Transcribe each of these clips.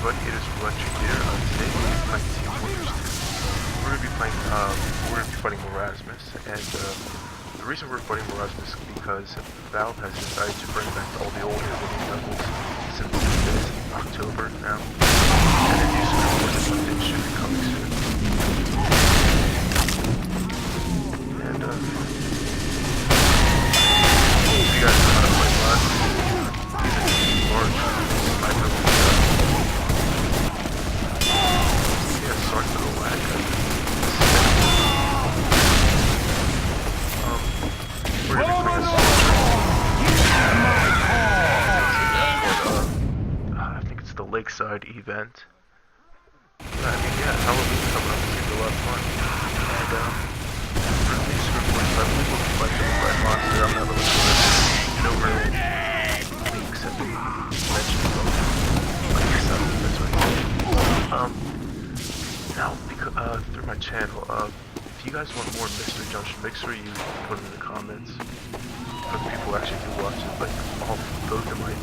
everybody, it is Electric here. Today we're going to be playing Team Fortress 2. We're going to be fighting Merasmus, and the reason we're fighting Merasmus is because Valve has decided to bring back all the old Resident levels since it's October now, and a new Fortress update should be coming soon. And if you guys know how to play Merasmus, large. Sorry for the lag. We're gonna be playing I think it's the Lakeside event. Yeah, Halloween's coming up. It's gonna be a lot of fun. And for these group points, I believe we'll be fighting the Red Monster. I'm not really sure. No real leaks have been mentioned about that's what he said. Now, through my channel, if you guys want more Mystery Junction, make sure you put it in the comments. For the people who actually do watch it, like, all those that might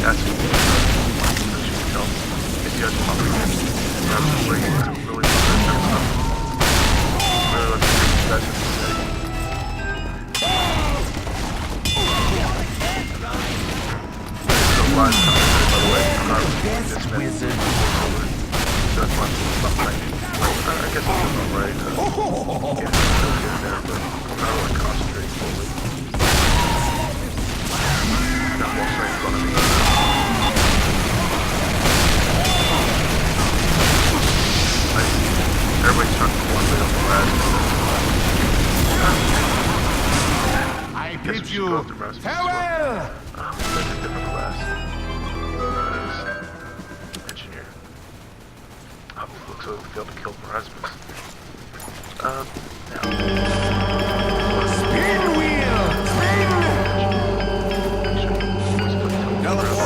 that's what you can tell. If you guys want to really love this kind of stuff. Really love to hear what you guys have to say. There's a lot of comments, by the way. I'm not really this many. That's my stuff right now. I guess I'm doing alright. Yeah, I'm still getting there, but I'm not really concentrating fully. Got walls right in front of me. Everybody's trying to one bit on the last. I bid you farewell! That's a different class. Looks like we failed to kill Merasmus. Now. Spin wheel! Spin!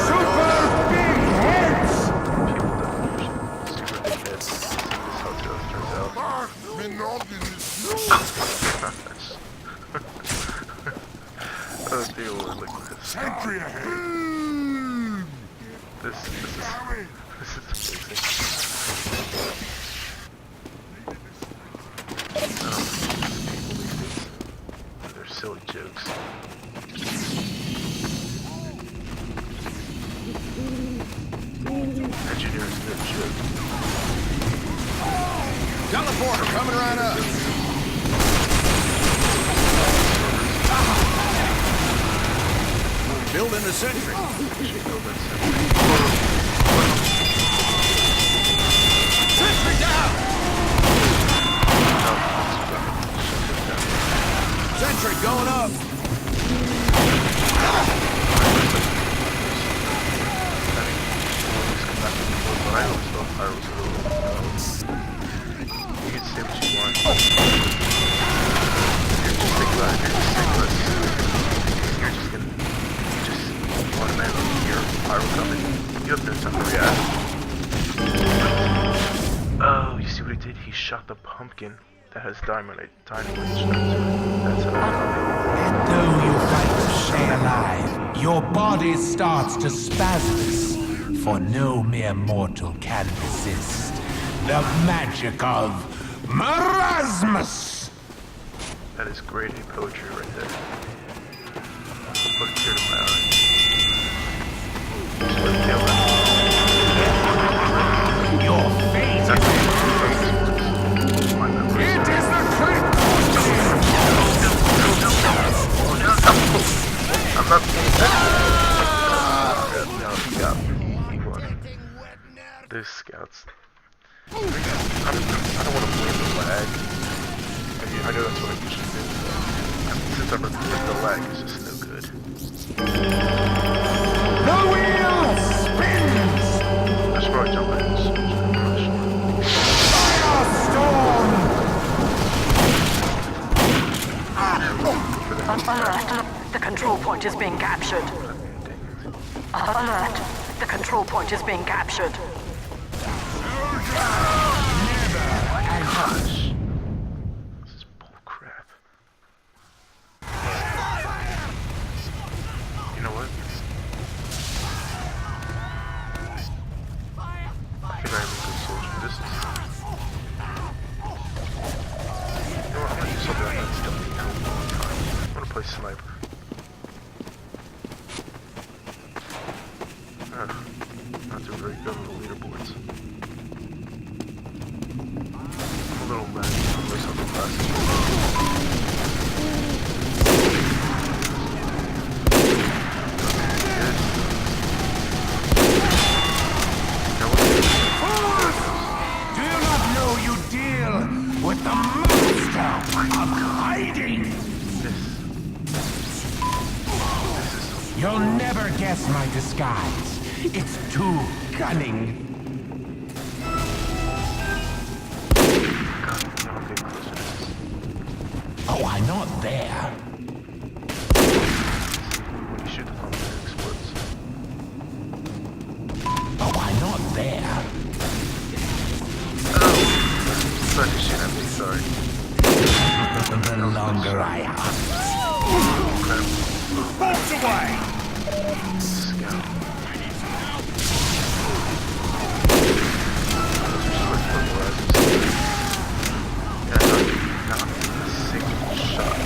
Super big heads! Super big heads. This is how it turns out. Oh, dear Lord, look at this. Sentry ahead! This is amazing. They're silly jokes. Engineers no joke. Teleport coming right up! Building the sentry. Sentry down! Sentry going up! You can say what you want. You're just thinking about it. You're just gonna automatically hear pyro coming. You have no time to react. Oh, you see what he did? He shot the pumpkin that has dynamite strapped to it. That's how And though you fight to stay alive, your body starts to spasms, for no mere mortal can resist the magic of Merasmus! That is grade A poetry right there. Put a tear to my eye. Your fate is... It is the crit! I'm not paying attention. No, he got me. He won. Those scouts. I don't want to blame the lag. I know that's what I usually do, but since I'm repeating the lag, it's just no good. The wheel spins! I should probably jump in. Firestorm! Alert! The control point is being captured. Alert! The control point is being captured. Gosh. This is bullcrap. You know what? You'll never guess my disguise. It's too cunning. God, I'll get closer to this. Oh, I'm not there. When you shoot the pump, it explodes. Oh, I'm not there. Oh! Such a shit, I'm really sorry. The longer I hunt. Crap. Bolt away! Scout. Yeah, not a single shot.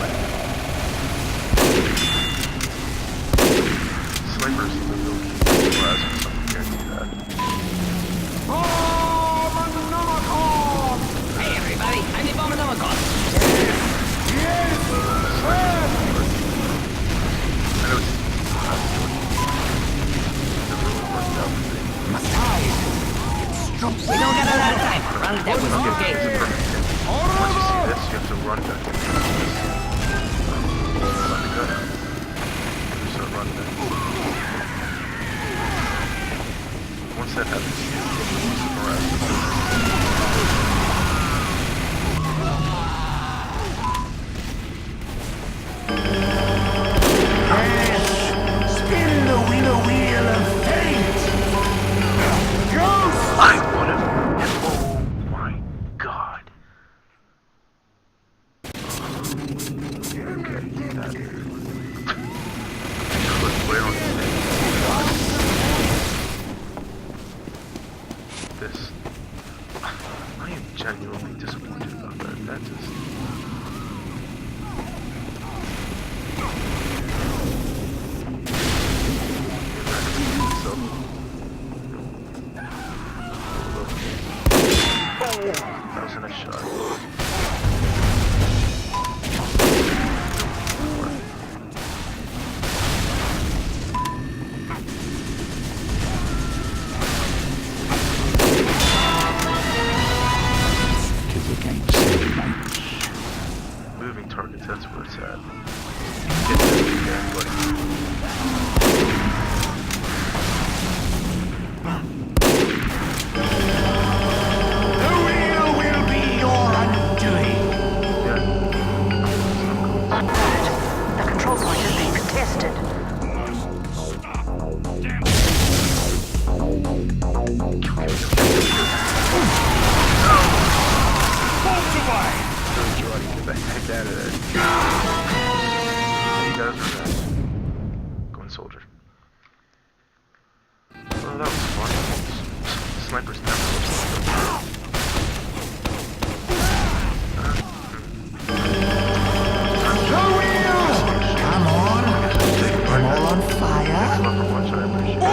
Snipers in the real key. Merasmus, I can guarantee that. Hey everybody, I'm the Abominomicon. I know it's not Jordan. It really worked out for me. Must hide. We don't got a lot of time. Run that was your It's a game. perfect hit. Once you see this, you have to run back and let it go. You start running it. Once that happens, you get the Spin the wheel of fate. Ghost. I want him. Oh my god. Okay, that. Where on this? I am genuinely disappointed about that. That just. That was a nice shot. Moving targets, that's where it's at. Get that again, buddy. The wheel will be your undoing. Yeah. Alert. The control point is being contested. Bolt away! Good Jordan, get the heck out of there. You guys are nice. Going soldier. Oh, that was fun. Snipers never looks like that. The wheel. Come on. I'm all on fire. Thanks a lot for watching, I appreciate it.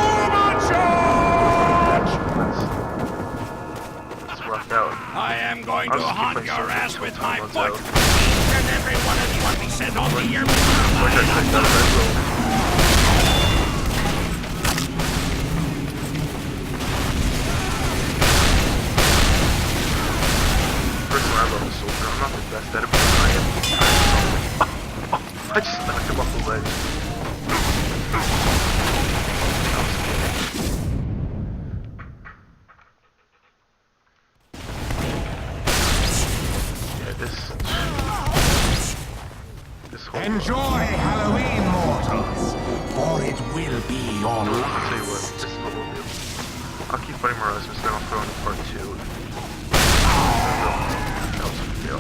Let's rock out. I am going I'll to just keep hunt playing your soldier ass until with time my runs foot. out. Each and every one of you will be sent off to your Like I said, that red roll. Personally, I love the soldier. I'm not the best at it, but I am. I just knocked him off the ledge. That was good. Yeah, this whole. Enjoy Halloween, mortals, for it will be your I'll tell you what, last. this is what we'll do. I'll keep fighting Merasmus, then I'll throw in part 2. That was a fail.